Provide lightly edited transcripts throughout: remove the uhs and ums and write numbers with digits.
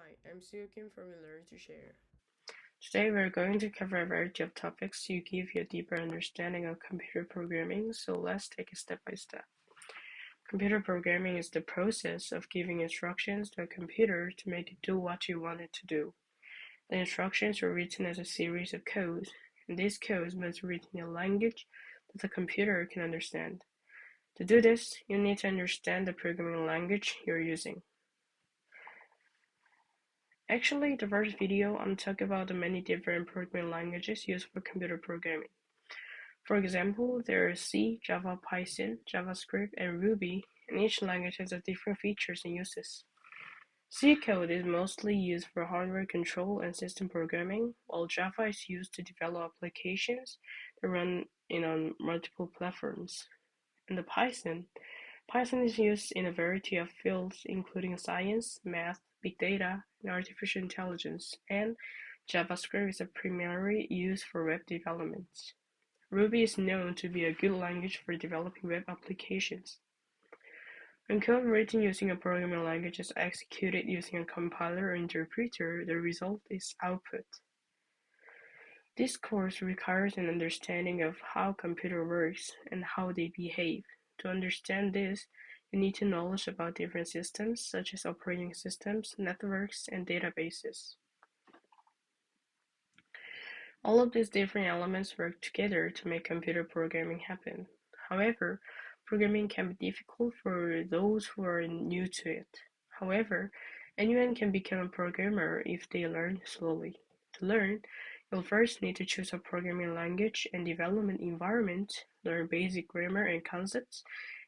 Hi, I'm Seungeun from Learn to Share. Today we're going to cover a variety of topics to give you a deeper understanding of computer programming, so let's take it step by step. Computer programming is the process of giving instructions to a computer to make it do what you want it to do. The instructions are written as a series of codes, and these codes must be written in a language that the computer can understand. To do this, you need to understand the programming language you're using. Actually, the first video I'm talking about the many different programming languages used for computer programming. For example, there are C, Java, Python, JavaScript, and Ruby, and each language has different features and uses. C code is mostly used for hardware control and system programming, while Java is used to develop applications that run on multiple platforms. And the Python is used in a variety of fields including science, math, big data, and artificial intelligence, and JavaScript is primarily used for web development. Ruby is known to be a good language for developing web applications. When code written using a programming language is executed using a compiler or interpreter, the result is output. This course requires an understanding of how computer works and how they behave. To understand this, you need to knowledge about different systems such as operating systems, networks, and databases. All of these different elements work together to make computer programming happen. However, programming can be difficult for those who are new to it. However, anyone can become a programmer if they learn slowly. To learn, you'll first need to choose a programming language and development environment, learn basic grammar and concepts,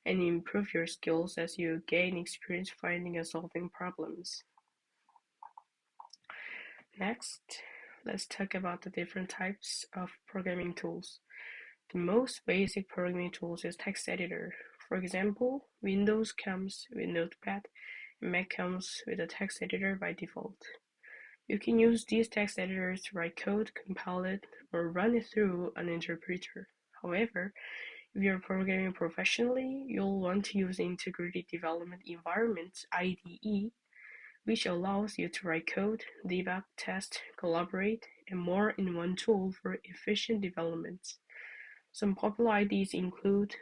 and improve your skills as you gain experience finding and solving problems. Next, let's talk about the different types of programming tools. The most basic programming tools is text editor. For example, Windows comes with Notepad, and Mac comes with a text editor by default. You can use these text editors to write code, compile it, or run it through an interpreter. However, if you're programming professionally, you'll want to use Integrated Development Environment (IDE), which allows you to write code, debug, test, collaborate, and more in one tool for efficient development. Some popular IDEs include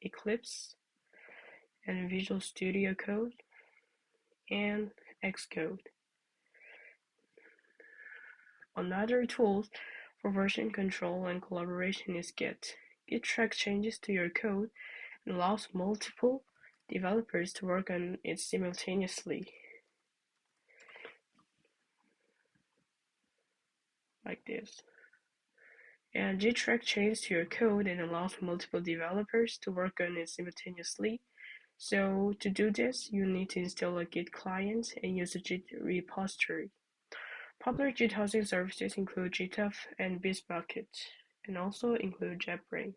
Eclipse and Visual Studio Code and Xcode. Another tool for version control and collaboration is Git. Git tracks changes to your code and allows multiple developers to work on it simultaneously. Like this. And Git tracks changes to your code and allows multiple developers to work on it simultaneously. So to do this, you need to install a Git client and use a Git repository. Popular Git hosting services include GitHub and Bitbucket, and also include JetBrains.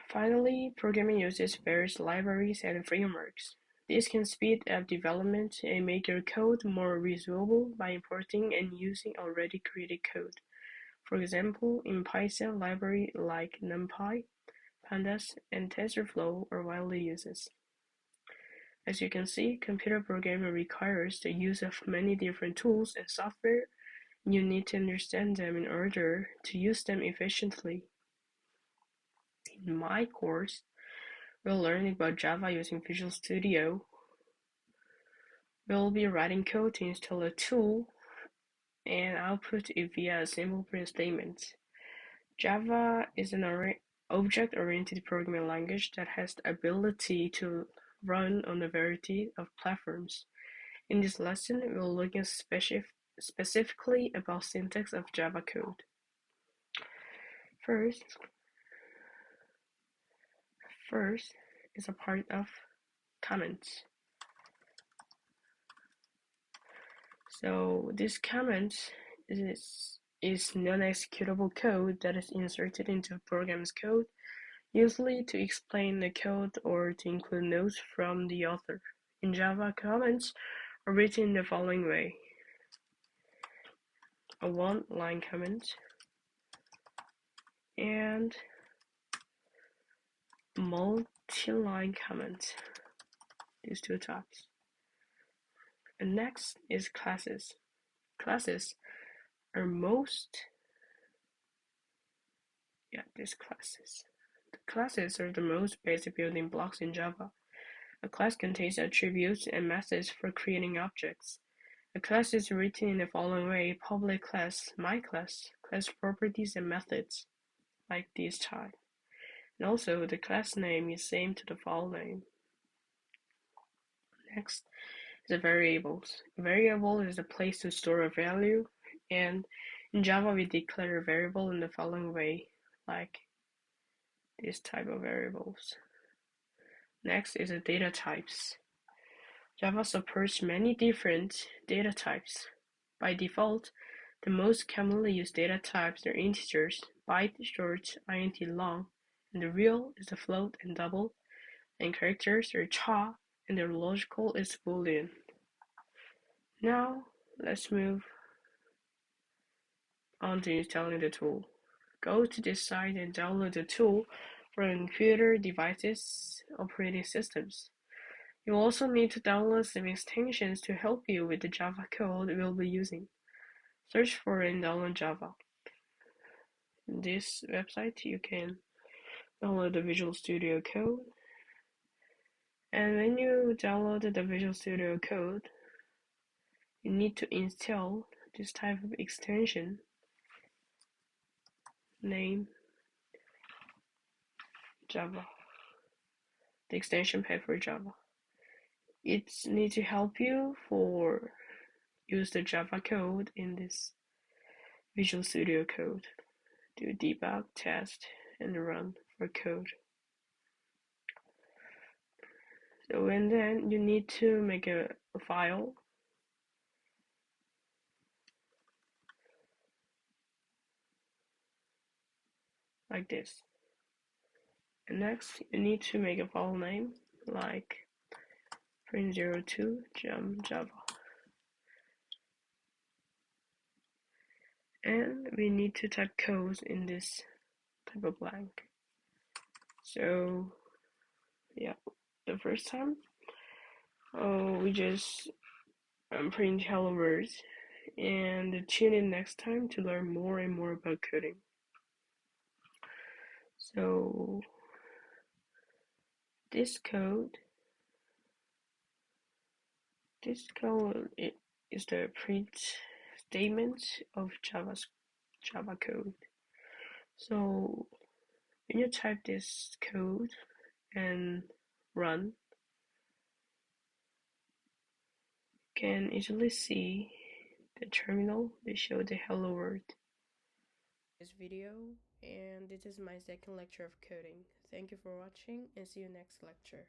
Finally, programming uses various libraries and frameworks. These can speed up development and make your code more reusable by importing and using already created code. For example, in Python, libraries like NumPy, Pandas, and TensorFlow are widely used. As you can see, computer programming requires the use of many different tools and software. You need to understand them in order to use them efficiently. In my course, we'll learn about Java using Visual Studio. We'll be writing code to install a tool and output it via a simple print statement. Java is an object-oriented programming language that has the ability to run on a variety of platforms. In this lesson, we'll look at specifically about syntax of Java code. First is a part of comments. So this comment is non-executable code that is inserted into a program's code, usually to explain the code or to include notes from the author. In Java, comments are written in the following way: a one-line comment and multi-line comment, these two types. And next is classes. Classes are most, these classes. The classes are the most basic building blocks in Java. A class contains attributes and methods for creating objects. A class is written in the following way: public class, my class properties and methods, like this type. And also, the class name is same to the file name. Next is the variables. A variable is a place to store a value, and in Java we declare a variable in the following way, like this type of variables. Next is the data types. Java supports many different data types. By default, the most commonly used data types are integers, byte, short, int, long, and the real is the float and double, and characters are cha, and their logical is boolean. Now, let's move on to installing the tool. Go to this site and download the tool for computer devices operating systems. You also need to download some extensions to help you with the Java code we'll be using. Search for and download Java. In this website, you can download the Visual Studio Code. And when you download the Visual Studio Code, you need to install this type of extension named Java. The extension pack for Java. It needs to help you for use the Java code in this Visual Studio Code. Do debug, test, and run for code. So and then you need to make a file like this. And next you need to make a file name like print02 java. And we need to type codes in this type of blank. So yeah, the first time we just print hello world, and tune in next time to learn more and more about coding. So this code is the print statement of Java code. So when you type this code and run, you can easily see the terminal will show the hello world. This video, and this is my second lecture of coding. Thank you for watching and see you next lecture.